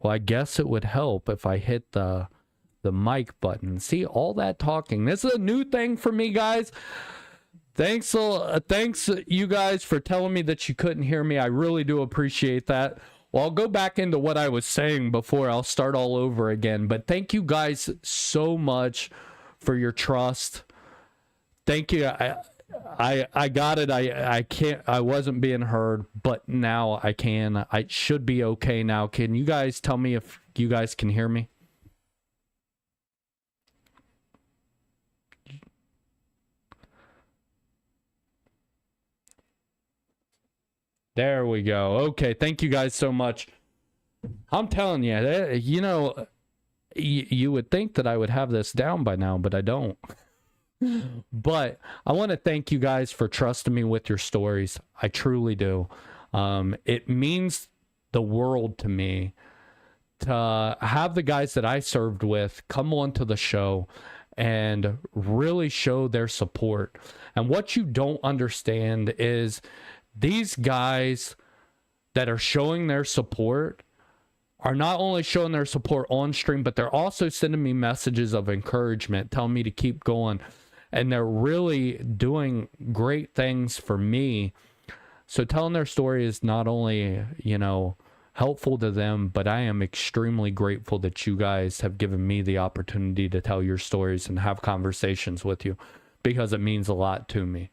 Well, I guess it would help if I hit the mic button. See, all that talking. This is a new thing for me, guys. Thanks you guys for telling me that you couldn't hear me. I really do appreciate that. Well, I'll go back into what I was saying before I'll start all over again. But thank you guys so much for your trust. Thank you. I got it. I wasn't being heard, but now I can. I should be okay now. Can you guys tell me if you guys can hear me? There we go. Okay, thank you guys so much. I'm telling you, you know, you would think that I would have this down by now, but I don't. But I want to thank you guys for trusting me with your stories. I truly do. It means the world to me to have the guys that I served with come onto the show and really show their support. And what you don't understand is these guys that are showing their support are not only showing their support on stream, but they're also sending me messages of encouragement, telling me to keep going. And they're really doing great things for me. So telling their story is not only, you know, helpful to them, but I am extremely grateful that you guys have given me the opportunity to tell your stories and have conversations with you, because it means a lot to me.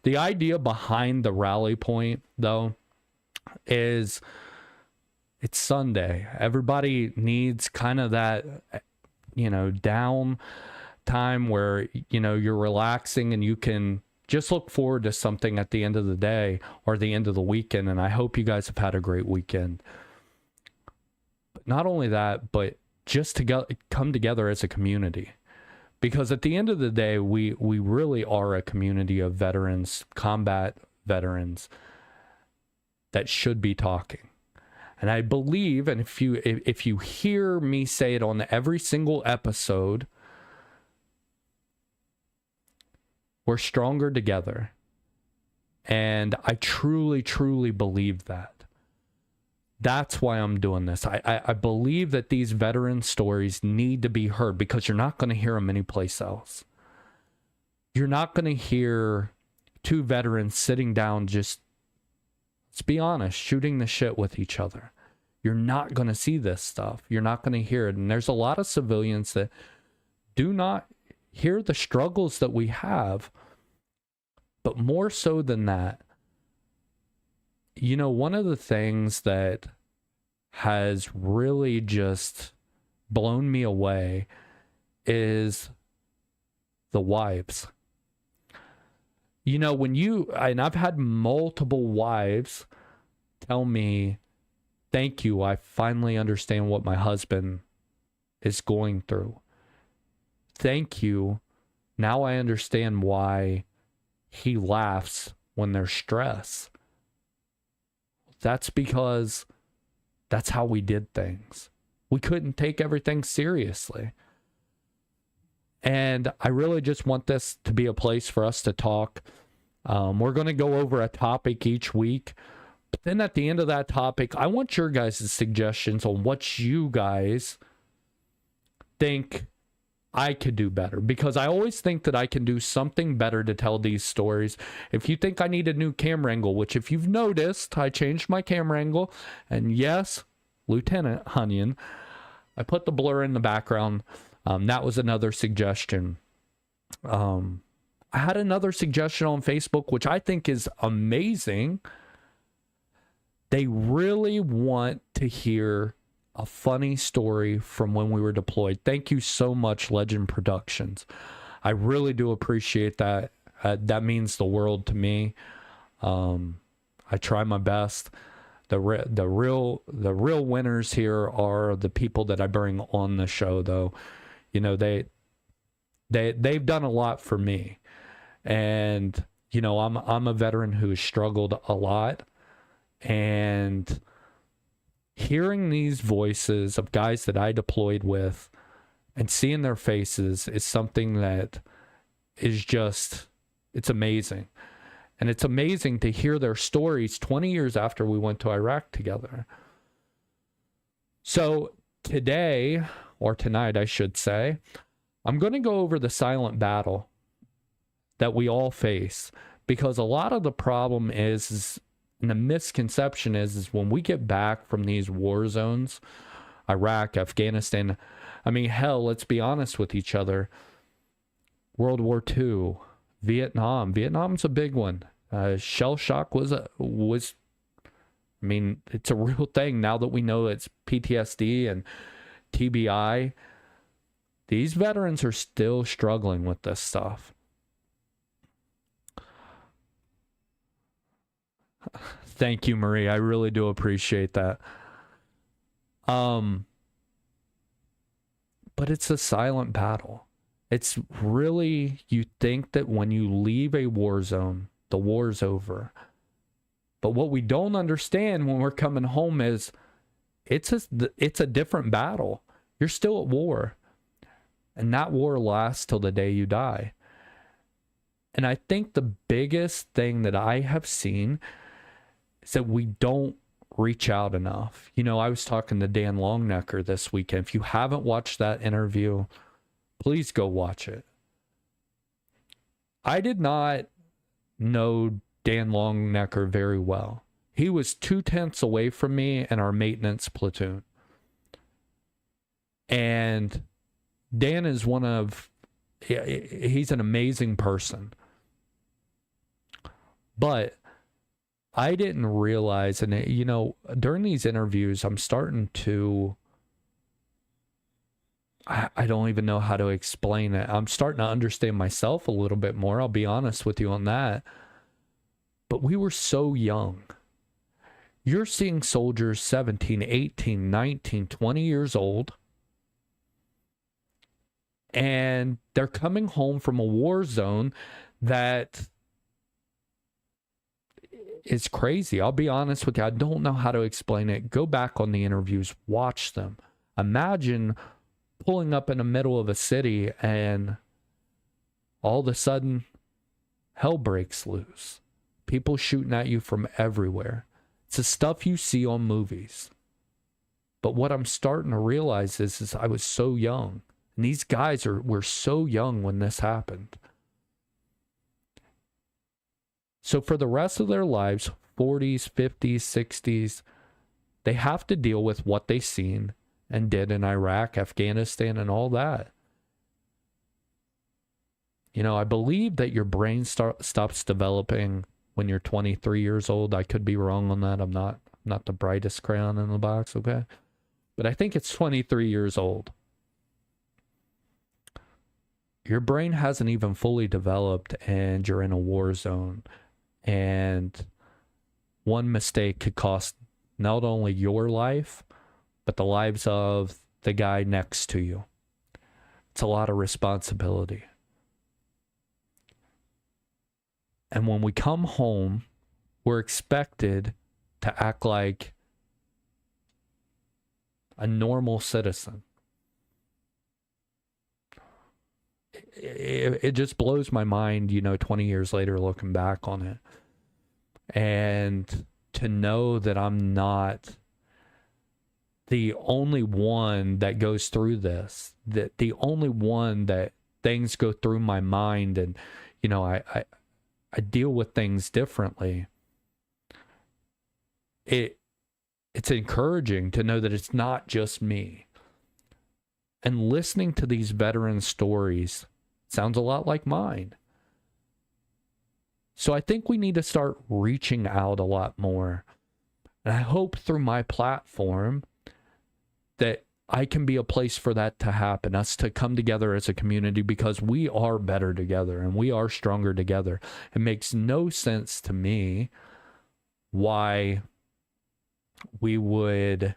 The idea behind the rally point, though, is it's Sunday. Everybody needs kind of that, you know, down time where, you know, you're relaxing and you can just look forward to something at the end of the day or the end of the weekend. And I hope you guys have had a great weekend. But not only that, but just to come together as a community. Because at the end of the day, we really are a community of veterans, combat veterans, that should be talking. And I believe, and if you hear me say it on every single episode, we're stronger together. And I truly, truly believe that. That's why I'm doing this. I believe that these veteran stories need to be heard, because you're not going to hear them anyplace else. You're not going to hear two veterans sitting down just, let's be honest, shooting the shit with each other. You're not going to see this stuff. You're not going to hear it. And there's a lot of civilians that do not hear the struggles that we have. But more so than that, you know, one of the things that has really just blown me away is the wives. You know, and I've had multiple wives tell me, thank you, I finally understand what my husband is going through. Thank you. Now I understand why he laughs when there's stress. That's because that's how we did things. We couldn't take everything seriously. And I really just want this to be a place for us to talk. We're going to go over a topic each week. But then at the end of that topic, I want your guys' suggestions on what you guys think I could do better, because I always think that I can do something better to tell these stories. If you think I need a new camera angle, which if you've noticed, I changed my camera angle, and yes, Lieutenant Hunnion, I put the blur in the background. That was another suggestion. I had another suggestion on Facebook, which I think is amazing. They really want to hear a funny story from when we were deployed. Thank you so much, Legend Productions. I really do appreciate that. That means the world to me. I try my best. The real winners here are the people that I bring on the show, though. You know, they've done a lot for me, and you know, I'm a veteran who has struggled a lot, and hearing these voices of guys that I deployed with and seeing their faces is something that is just, it's amazing. And it's amazing to hear their stories 20 years after we went to Iraq together. So today, or tonight, I should say, I'm going to go over the silent battle that we all face, because a lot of the problem is and the misconception is when we get back from these war zones, Iraq, Afghanistan, I mean, hell, let's be honest with each other. World War II, Vietnam's a big one. Shell shock was, I mean, it's a real thing now that we know it's PTSD and TBI. These veterans are still struggling with this stuff. Thank you, Marie. I really do appreciate that. But it's a silent battle. It's really, you think that when you leave a war zone, the war's over. But what we don't understand when we're coming home is it's a different battle. You're still at war. And that war lasts till the day you die. And I think the biggest thing that I have seen is that we don't reach out enough. You know, I was talking to Dan Longnecker this weekend. If you haven't watched that interview, please go watch it. I did not know Dan Longnecker very well. He was 2 tenths away from me in our maintenance platoon. And Dan is he's an amazing person. But I didn't realize, and you know, during these interviews, I'm starting to, I don't even know how to explain it. I'm starting to understand myself a little bit more. I'll be honest with you on that. But we were so young. You're seeing soldiers 17, 18, 19, 20 years old. And they're coming home from a war zone that is crazy. I'll be honest with you. I don't know how to explain it. Go back on the interviews. Watch them. Imagine pulling up in the middle of a city and all of a sudden hell breaks loose. People shooting at you from everywhere. It's the stuff you see on movies. But what I'm starting to realize is I was so young. And these guys were so young when this happened. So for the rest of their lives, 40s, 50s, 60s, they have to deal with what they've seen and did in Iraq, Afghanistan, and all that. You know, I believe that your brain stops developing when you're 23 years old. I could be wrong on that. I'm not the brightest crayon in the box, okay? But I think it's 23 years old. Your brain hasn't even fully developed and you're in a war zone. And one mistake could cost not only your life, but the lives of the guy next to you. It's a lot of responsibility. And when we come home, we're expected to act like a normal citizen. It just blows my mind, you know, 20 years later looking back on it. And to know that I'm not the only one that goes through this, that the only one that things go through my mind and, you know, I deal with things differently. It's encouraging to know that it's not just me. And listening to these veteran stories sounds a lot like mine. So I think we need to start reaching out a lot more. And I hope through my platform that I can be a place for that to happen, us to come together as a community, because we are better together and we are stronger together. It makes no sense to me why we would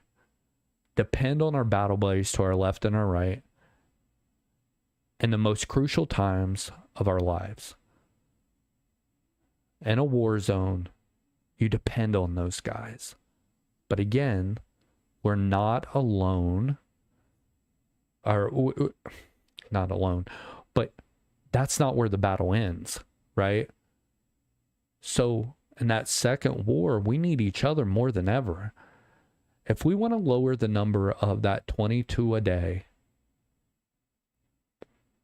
depend on our battle buddies to our left and our right in the most crucial times of our lives. In a war zone, you depend on those guys. But again, we're not alone, or not alone, but that's not where the battle ends, right? So in that second war, we need each other more than ever. if we want to lower the number of that 22 a day,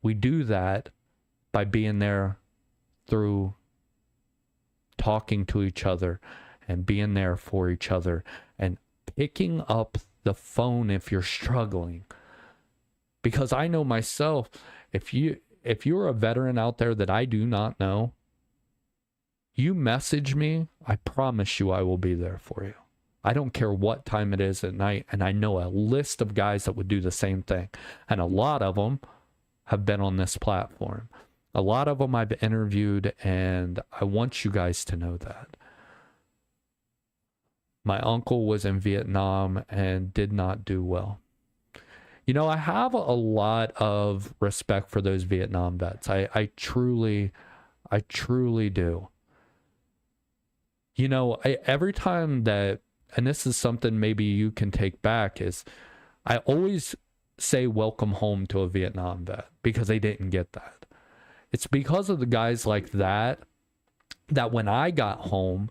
we do that by being there through talking to each other and being there for each other and picking up the phone if you're struggling. Because I know myself, if you're a veteran out there that I do not know, you message me, I promise you I will be there for you. I don't care what time it is at night, and I know a list of guys that would do the same thing. And a lot of them have been on this platform. A lot of them I've interviewed, and I want you guys to know that. My uncle was in Vietnam and did not do well. You know, I have a lot of respect for those Vietnam vets. I truly do. You know, every time that, and this is something maybe you can take back, is I always say welcome home to a Vietnam vet because they didn't get that. It's because of the guys like that, that when I got home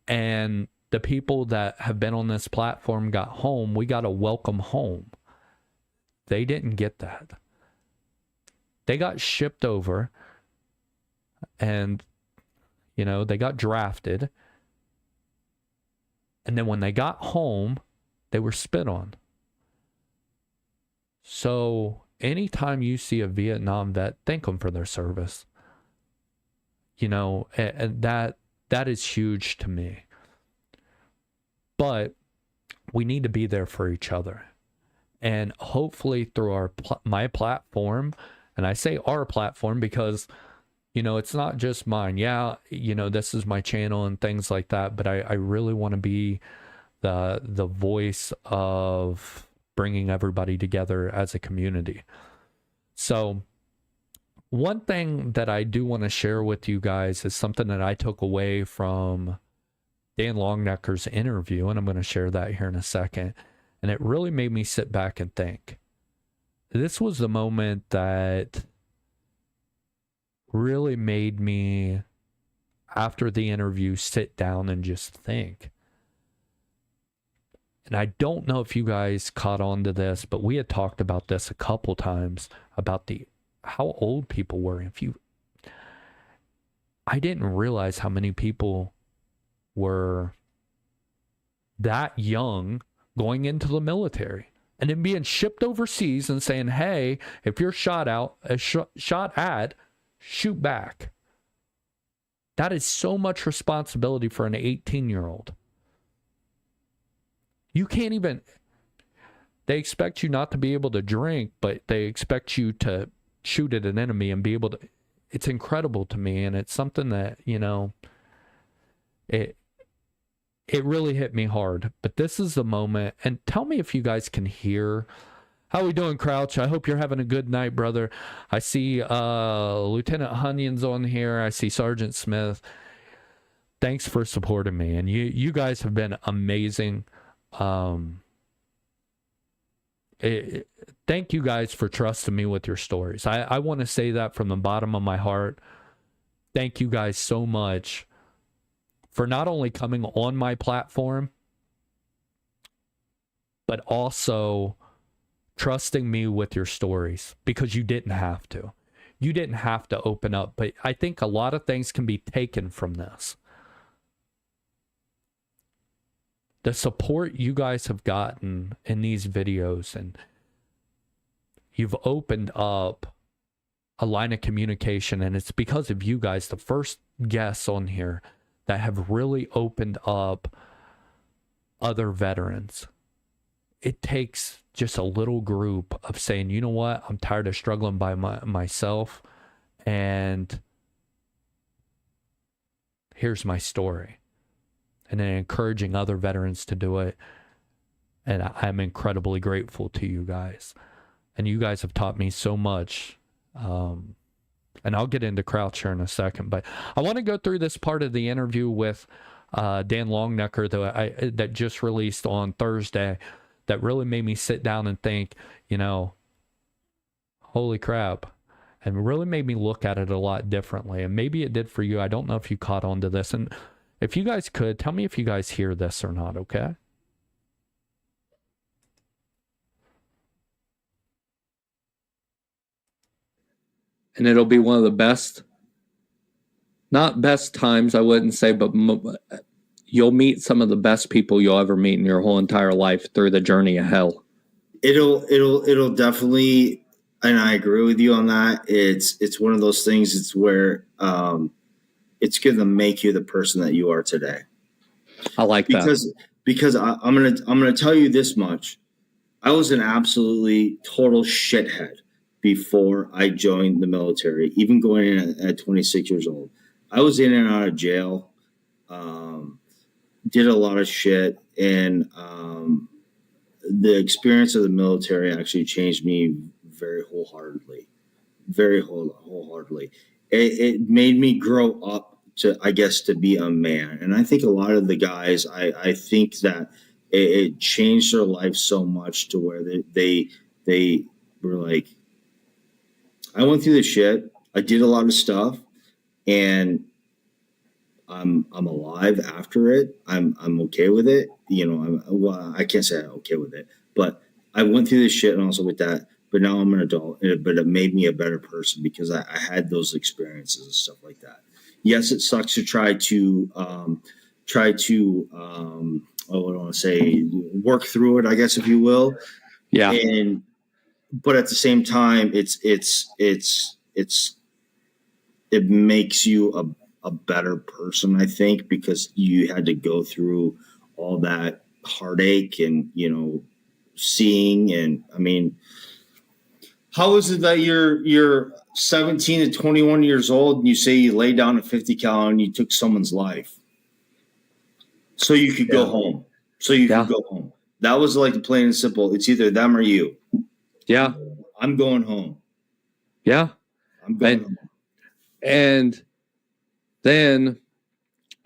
and the people that have been on this platform got home, we got a welcome home. They didn't get that. They got shipped over and, you know, they got drafted. And then when they got home, they were spit on. So anytime you see a Vietnam vet, thank them for their service. You know, and that is huge to me. But we need to be there for each other. And hopefully through my platform, and I say our platform because, you know, it's not just mine. Yeah, you know, this is my channel and things like that, but I really want to be the voice of bringing everybody together as a community. So one thing that I do want to share with you guys is something that I took away from Dan Longnecker's interview, and I'm going to share that here in a second. And it really made me sit back and think. This was the moment that really made me, after the interview, sit down and just think. And I don't know if you guys caught on to this, but we had talked about this a couple times about how old people were. I didn't realize how many people were that young going into the military and then being shipped overseas and saying, hey, if you're shot at, shoot back. That is so much responsibility for an 18-year-old. You can't even, they expect you not to be able to drink, but they expect you to shoot at an enemy and be able to, it's incredible to me. And it's something that, you know, it really hit me hard. But this is the moment. And tell me if you guys can hear. How we doing, Crouch? I hope you're having a good night, brother. I see Lieutenant Hunion's on here. I see Sergeant Smith. Thanks for supporting me. And you guys have been amazing. Thank you guys for trusting me with your stories. I want to say that from the bottom of my heart. Thank you guys so much for not only coming on my platform, but also trusting me with your stories, because you didn't have to. You didn't have to open up, but I think a lot of things can be taken from this. The support you guys have gotten in these videos, and you've opened up a line of communication, and it's because of you guys, the first guests on here, that have really opened up other veterans. It takes just a little group of saying, you know what, I'm tired of struggling by myself, and here's my story. And then encouraging other veterans to do it. And I'm incredibly grateful to you guys. And you guys have taught me so much. And I'll get into Crouch here in a second, but I want to go through this part of the interview with Dan Longnecker that just released on Thursday, that really made me sit down and think, you know, holy crap, and really made me look at it a lot differently. And maybe it did for you. I don't know if you caught on to this. And if you guys could, tell me if you guys hear this or not, okay? and it'll be one of the best, not best times, I wouldn't say, but you'll meet some of the best people you'll ever meet in your whole entire life through the journey of hell. It'll definitely, and I agree with you on that. It's one of those things. It's where it's going to make you the person that you are today. I like that because I'm gonna tell you this much. I was an absolutely total shithead before I joined the military. Even going in at 26 years old, I was in and out of jail. Did a lot of shit, and the experience of the military actually changed me very wholeheartedly. Very wholeheartedly. It made me grow up to, I guess, to be a man. And I think a lot of the guys, I think that it changed their life so much to where they were like, I went through the shit. I did a lot of stuff, and I'm alive after it. I'm okay with it. You know, I can't say I'm okay with it, but I went through this shit and also with that. But now I'm an adult, but it made me a better person because I had those experiences and stuff like that. Yes, it sucks to try to what do I want to say, work through it, I guess, if you will. Yeah. But at the same time, it makes you a better person, I think, because you had to go through all that heartache and, you know, seeing. And I mean, how is it that you're 17 to 21 years old and you say you laid down a 50 cal and you took someone's life so you could go home? So you could go home. That was like plain and simple. It's either them or you. Yeah. I'm going home. Yeah. I'm going home. And then,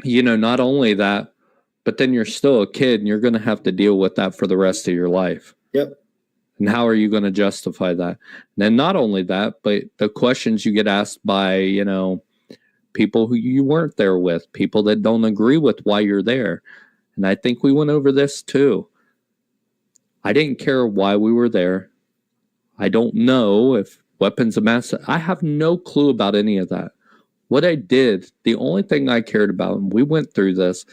you know, not only that, but then you're still a kid and you're going to have to deal with that for the rest of your life. Yep. And how are you going to justify that? And then not only that, but the questions you get asked by, you know, people who you weren't there with, people that don't agree with why you're there. And I think we went over this too. I didn't care why we were there. I don't know if weapons of mass, I have no clue about any of that. What I did, the only thing I cared about, and we went through this,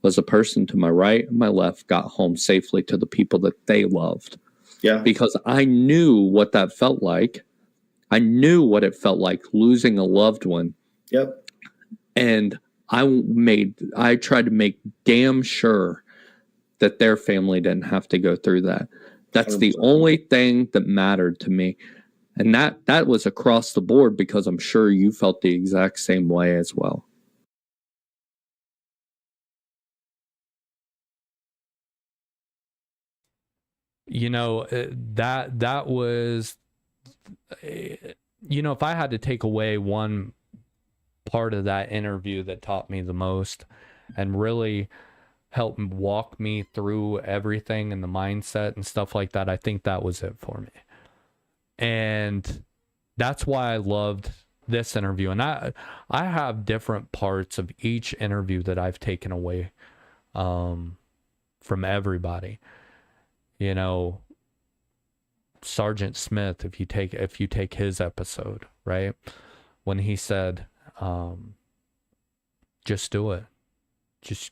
was a person to my right and my left got home safely to the people that they loved. Yeah. Because I knew what that felt like. I knew what it felt like losing a loved one. Yep. And I tried to make damn sure that their family didn't have to go through that. That's 100%. The only thing that mattered to me. And that was across the board because I'm sure you felt the exact same way as well. You know, that was, you know, if I had to take away one part of that interview that taught me the most and really helped walk me through everything and the mindset and stuff like that, I think that was it for me. And that's why I loved this interview. And I have different parts of each interview that I've taken away from everybody. You know, Sergeant Smith, if you take his episode, right, when he said, just do it, just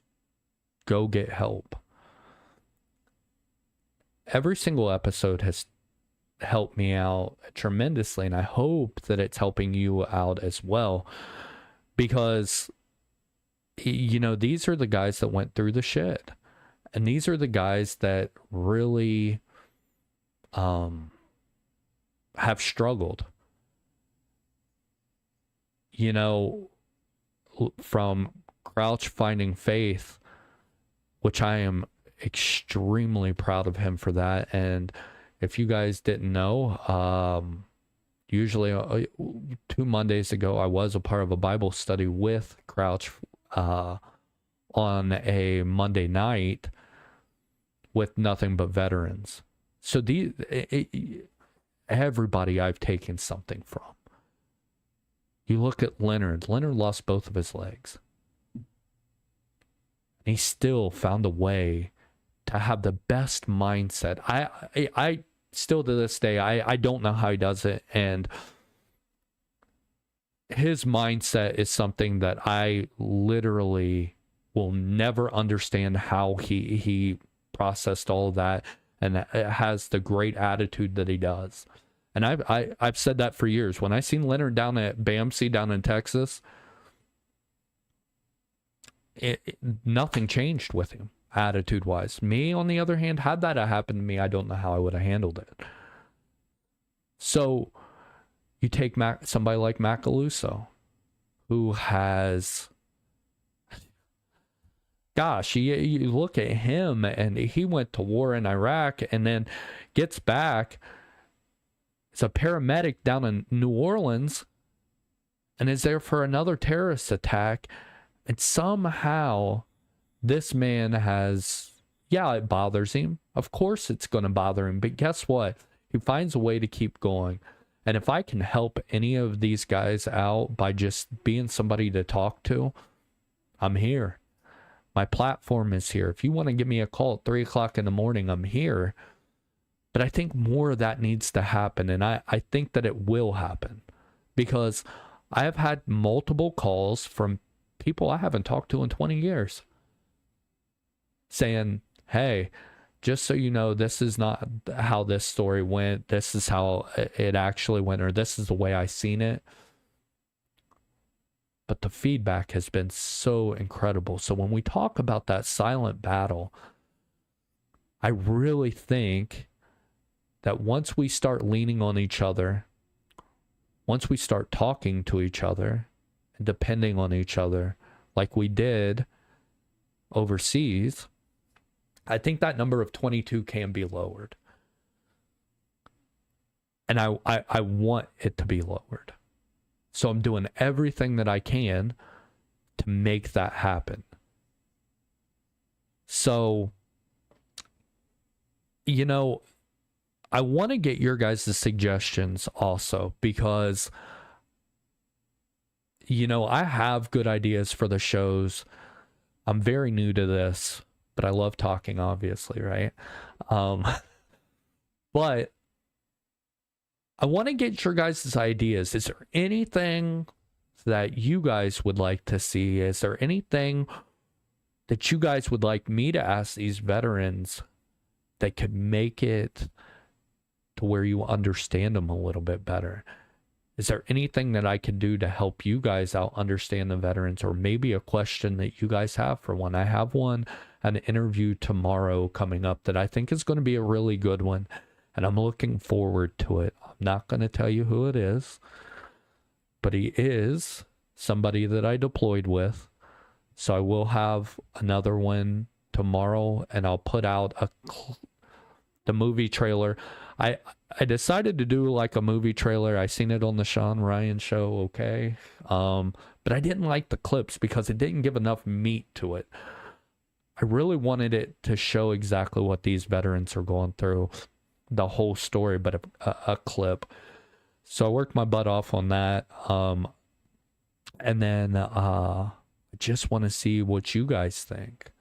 go get help. Every single episode has helped me out tremendously, and I hope that it's helping you out as well, because, you know, these are the guys that went through the shit. And these are the guys that really have struggled. You know, from Crouch Finding Faith, which I am extremely proud of him for that. And if you guys didn't know, usually 2 Mondays ago, I was a part of a Bible study with Crouch on a Monday night with nothing but veterans. So everybody I've taken something from. You look at Leonard. Leonard lost both of his legs. And he still found a way to have the best mindset. I still to this day, I don't know how he does it. And his mindset is something that I literally will never understand how he processed all of that and has the great attitude that he does. And I've said that for years. When I seen Leonard down at BAMC down in Texas, nothing changed with him attitude wise. Me, on the other hand, had that happened to me, I don't know how I would have handled it. So you take somebody like Macaluso, who has, gosh, you look at him and he went to war in Iraq and then gets back. He's a paramedic down in New Orleans and is there for another terrorist attack. And somehow this man has, yeah, it bothers him. Of course it's going to bother him. But guess what? He finds a way to keep going. And if I can help any of these guys out by just being somebody to talk to, I'm here. My platform is here. If you want to give me a call at 3 o'clock in the morning, I'm here. But I think more of that needs to happen. And I think that it will happen. Because I have had multiple calls from people I haven't talked to in 20 years. Saying, hey, just so you know, this is not how this story went. This is how it actually went, or this is the way I seen it. But the feedback has been so incredible. So when we talk about that silent battle, I really think that once we start leaning on each other, once we start talking to each other and depending on each other like we did overseas, I think that number of 22 can be lowered. And I want it to be lowered. So I'm doing everything that I can to make that happen. So, you know, I want to get your guys' suggestions also, because, you know, I have good ideas for the shows. I'm very new to this, but I love talking, obviously, right? But I want to get your guys' ideas. Is there anything that you guys would like to see? Is there anything that you guys would like me to ask these veterans that could make it to where you understand them a little bit better? Is there anything that I could do to help you guys out understand the veterans, or maybe a question that you guys have for one? I have an interview tomorrow coming up that I think is going to be a really good one, and I'm looking forward to it. I'm not going to tell you who it is, but he is somebody that I deployed with. So I will have another one tomorrow, and I'll put out the movie trailer. I decided to do like a movie trailer. I seen it on the Sean Ryan show, okay? But I didn't like the clips because it didn't give enough meat to it. I really wanted it to show exactly what these veterans are going through, the whole story, but a clip. So I worked my butt off on that. And then I just want to see what you guys think.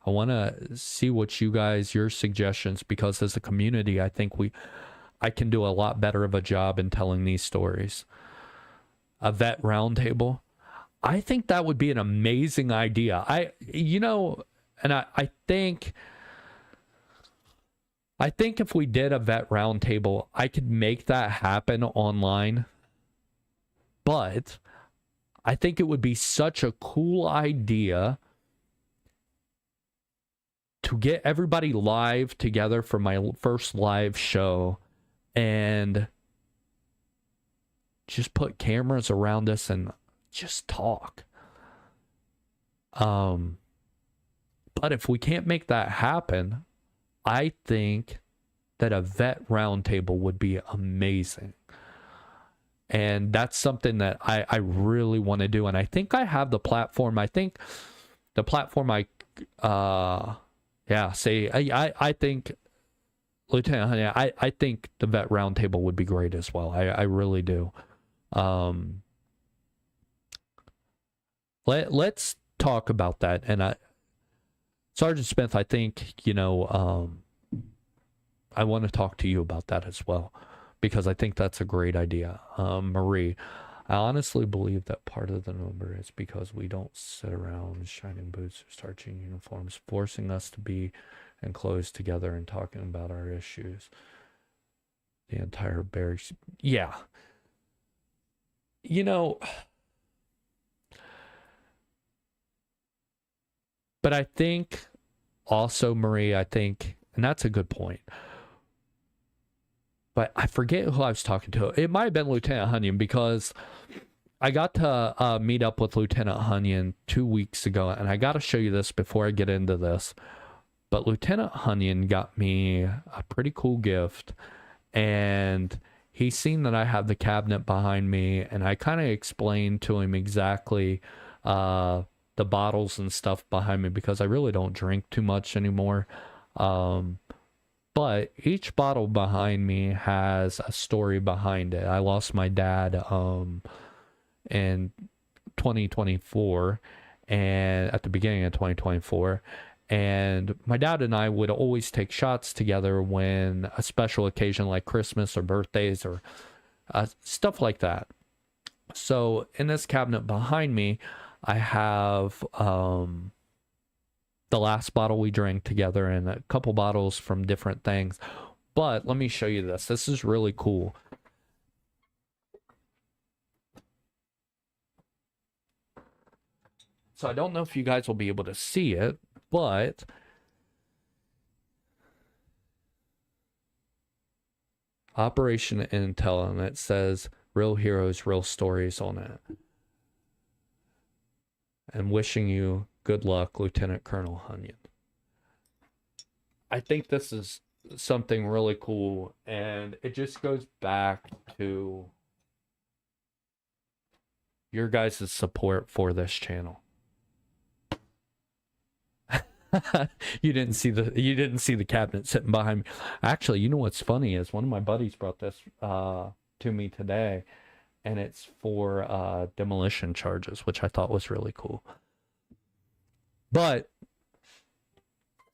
I want to see what you guys, your suggestions, because as a community, I think I can do a lot better of a job in telling these stories. A vet roundtable, I think that would be an amazing idea. I think if we did a vet roundtable, I could make that happen online. But I think it would be such a cool idea to get everybody live together for my first live show and just put cameras around us and just talk. But if we can't make that happen, I think that a vet roundtable would be amazing. And that's something that I really want to do. And I think I have the platform. I think the platform I think, Lieutenant Honey, I think the vet roundtable would be great as well. I really do. Let's talk about that. And Sergeant Smith, I think, I want to talk to you about that as well, because I think that's a great idea. Marie, I honestly believe that part of the number is because we don't sit around shining boots or starching uniforms, forcing us to be enclosed together and talking about our issues. The entire barracks. Yeah. You know, but I think also, Marie, I think, and that's a good point, but I forget who I was talking to. It might have been Lieutenant Hunyon, because I got to meet up with Lieutenant Hunyon 2 weeks ago, and I got to show you this before I get into this. But Lieutenant Hunyon got me a pretty cool gift, and he's seen that I have the cabinet behind me, and I kind of explained to him exactly the bottles and stuff behind me, because I really don't drink too much anymore. But each bottle behind me has a story behind it. I lost my dad in 2024, and at the beginning of 2024. And my dad and I would always take shots together when a special occasion like Christmas or birthdays or stuff like that. So in this cabinet behind me, I have the last bottle we drank together and a couple bottles from different things. But let me show you this. This is really cool. So I don't know if you guys will be able to see it, but Operation Intel, and it says Real Heroes, Real Stories on it. And wishing you good luck, Lieutenant Colonel Hunyon. I think this is something really cool, and it just goes back to your guys' support for this channel. You didn't see the cabinet sitting behind me. Actually, you know what's funny is one of my buddies brought this to me today, and it's for demolition charges, which I thought was really cool. But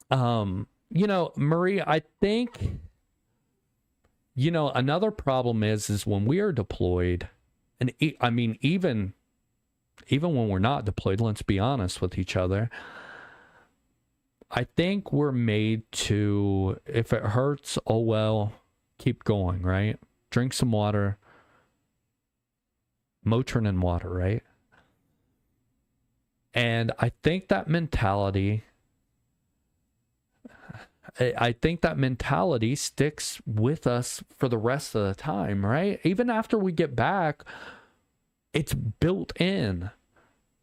you know, Marie, I think, you know, another problem is when we are deployed, and I mean even when we're not deployed, let's be honest with each other, I think we're made to, if it hurts, oh well, keep going, right? Drink some water. Motrin and water, right? And I think that mentality, sticks with us for the rest of the time, right? Even after we get back, it's built in.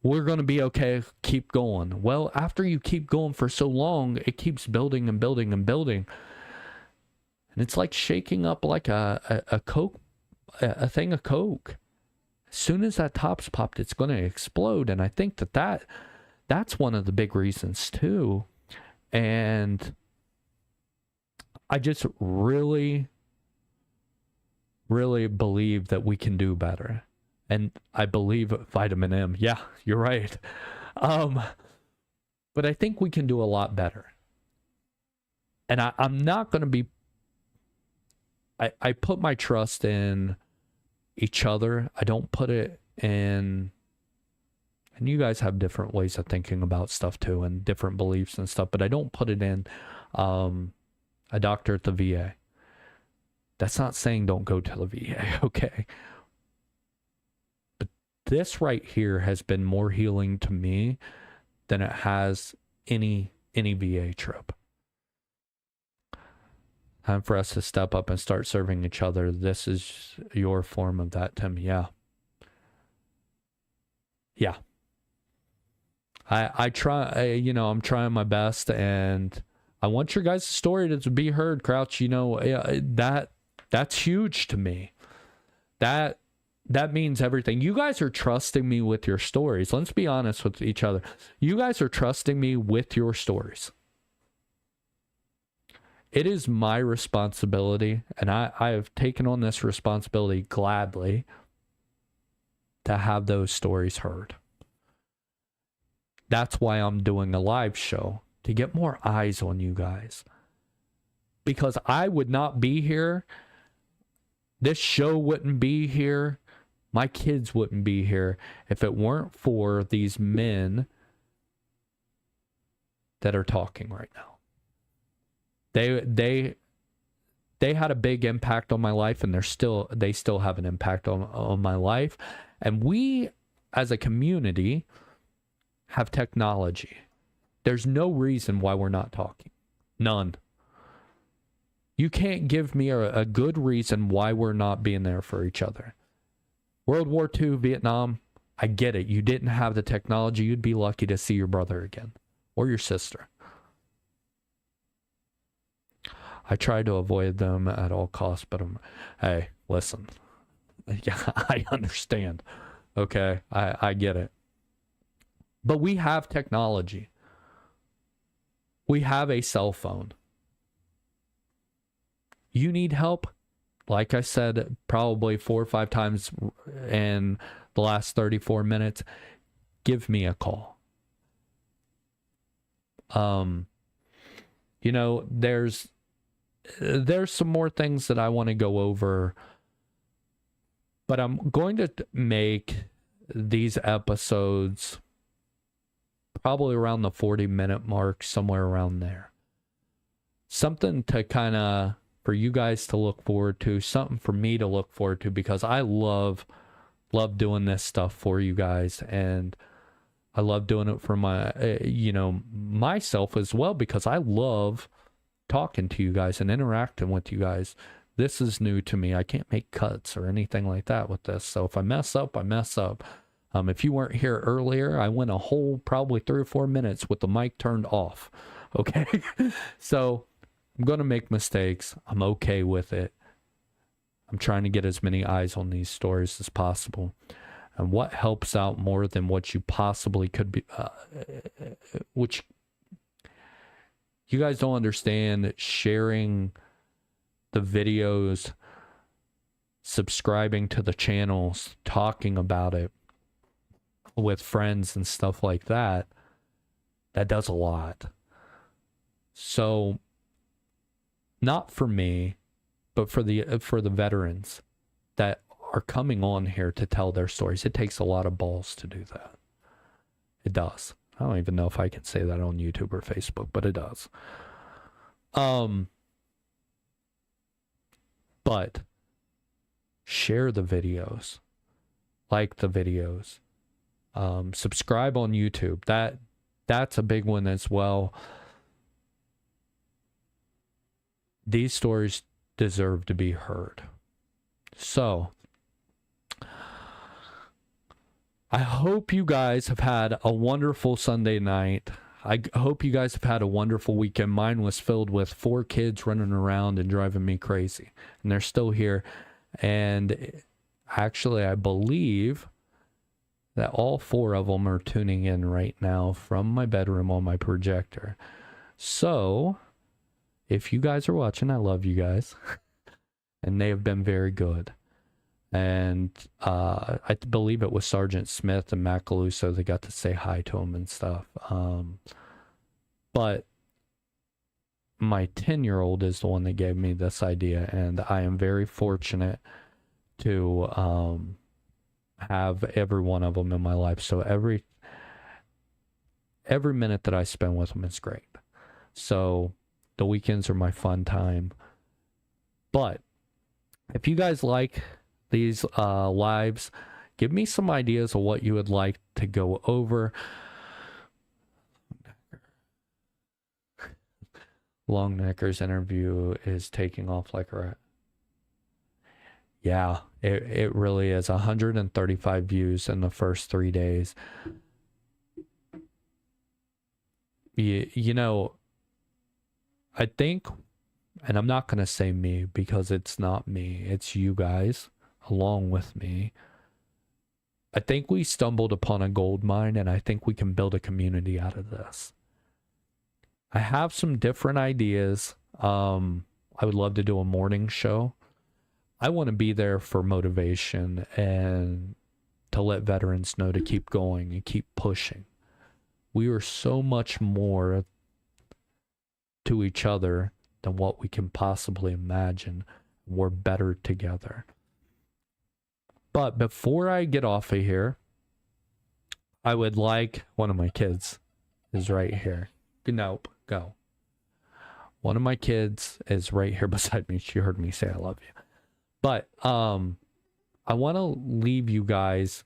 We're going to be okay, keep going. Well, after you keep going for so long, it keeps building and building and building. And it's like shaking up like a Coke, a thing of Coke. As soon as that top's popped, it's going to explode. And I think that's one of the big reasons too. And I just really, really believe that we can do better. And I believe vitamin M. Yeah, you're right. But I think we can do a lot better. And I'm not going to be... I put my trust in each other. I don't put it in... And you guys have different ways of thinking about stuff too, and different beliefs and stuff, but I don't put it in a doctor at the VA. That's not saying don't go to the VA, okay? But this right here has been more healing to me than it has any VA trip. Time for us to step up and start serving each other. This is your form of that, Tim. Yeah. Yeah. I try, I'm trying my best, and I want your guys' story to be heard, Crouch. You know, that's huge to me. That means everything. You guys are trusting me with your stories. Let's be honest with each other. You guys are trusting me with your stories. It is my responsibility, and I have taken on this responsibility gladly to have those stories heard. That's why I'm doing a live show, to get more eyes on you guys. Because I would not be here. This show wouldn't be here My kids wouldn't be here if it weren't for these men that are talking right now. They had a big impact on my life, and they still have an impact on my life. And we, as a community, have technology. There's no reason why we're not talking. None. You can't give me a good reason why we're not being there for each other. World War II, Vietnam, I get it. You didn't have the technology. You'd be lucky to see your brother again or your sister. I try to avoid them at all costs, but hey, listen. Yeah, I understand. Okay, I get it. But we have technology. We have a cell phone. You need help? Like I said, probably 4 or 5 times in the last 34 minutes, give me a call. You know, there's some more things that I want to go over, but I'm going to make these episodes probably around the 40-minute mark, somewhere around there. Something to kind of, for you guys to look forward to, something for me to look forward to, because I love doing this stuff for you guys, and I love doing it for my, myself as well, because I love talking to you guys and interacting with you guys. This is new to me. I can't make cuts or anything like that with this. So if I mess up, I mess up. If you weren't here earlier, I went a whole probably 3 or 4 minutes with the mic turned off. Okay. So I'm going to make mistakes. I'm okay with it. I'm trying to get as many eyes on these stories as possible. And what helps out more than what you possibly could be, which you guys don't understand, sharing the videos, subscribing to the channels, talking about it with friends and stuff like that, that does a lot. So not for me, but for the veterans that are coming on here to tell their stories. It takes a lot of balls to do that. It does. I don't even know if I can say that on YouTube or Facebook, but it does. But share the videos, like the videos, subscribe on YouTube. That's a big one as well. These stories deserve to be heard. So I hope you guys have had a wonderful Sunday night. I hope you guys have had a wonderful weekend. Mine was filled with 4 kids running around and driving me crazy. And they're still here. And actually, I believe that all 4 of them are tuning in right now from my bedroom on my projector. So if you guys are watching, I love you guys. And they have been very good. And I believe it was Sergeant Smith and Matt Caluso that got to say hi to him and stuff. But my 10-year-old is the one that gave me this idea, and I am very fortunate to have every one of them in my life. So every minute that I spend with them is great. So the weekends are my fun time. But if you guys like these lives, give me some ideas of what you would like to go over. Longnecker's interview is taking off like a rat. Yeah, it really is. 135 views in the first 3 days. You know, I think, and I'm not going to say me because it's not me, it's you guys along with me. I think we stumbled upon a gold mine, and I think we can build a community out of this. I have some different ideas. I would love to do a morning show. I want to be there for motivation and to let veterans know to keep going and keep pushing. We are so much more to each other than what we can possibly imagine. We're better together. But before I get off of here, I would like, one of my kids is right here. Nope, go. One of my kids is right here beside me. She heard me say I love you. But I want to leave you guys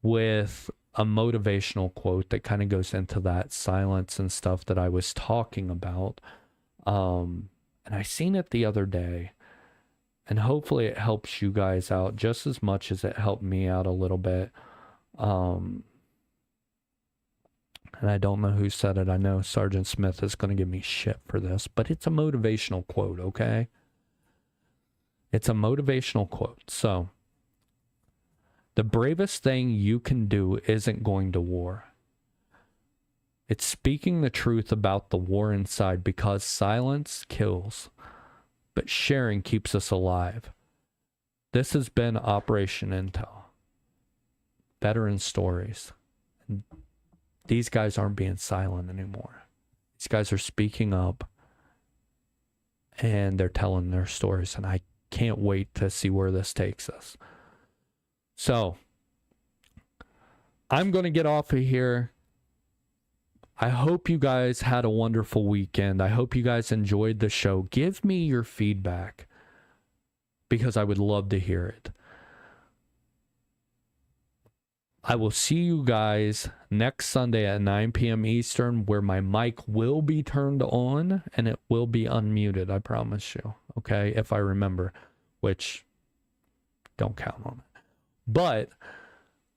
with a motivational quote that kind of goes into that silence and stuff that I was talking about. And I seen it the other day, and hopefully it helps you guys out just as much as it helped me out a little bit. And I don't know who said it. I know Sergeant Smith is going to give me shit for this, but it's a motivational quote, okay? It's a motivational quote. So, the bravest thing you can do isn't going to war. It's speaking the truth about the war inside, because silence kills, but sharing keeps us alive. This has been Operation Intel. Veteran stories. And these guys aren't being silent anymore. These guys are speaking up, and they're telling their stories, and I can't wait to see where this takes us. So, I'm going to get off of here. I hope you guys had a wonderful weekend. I hope you guys enjoyed the show. Give me your feedback, because I would love to hear it. I will see you guys next Sunday at 9 p.m. Eastern, where my mic will be turned on and it will be unmuted. I promise you. Okay? If I remember, which don't count on it. But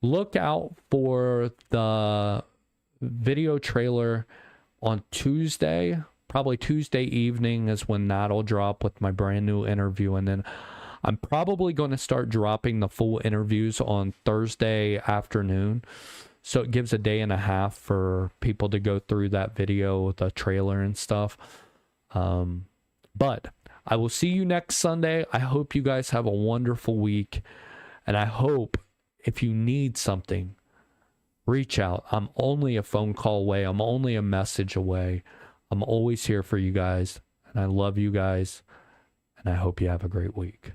look out for the video trailer on Tuesday. Probably Tuesday evening is when that'll drop with my brand new interview. And then I'm probably going to start dropping the full interviews on Thursday afternoon. So it gives a day and a half for people to go through that video, the trailer and stuff. But I will see you next Sunday. I hope you guys have a wonderful week. And I hope if you need something, reach out. I'm only a phone call away. I'm only a message away. I'm always here for you guys. And I love you guys. And I hope you have a great week.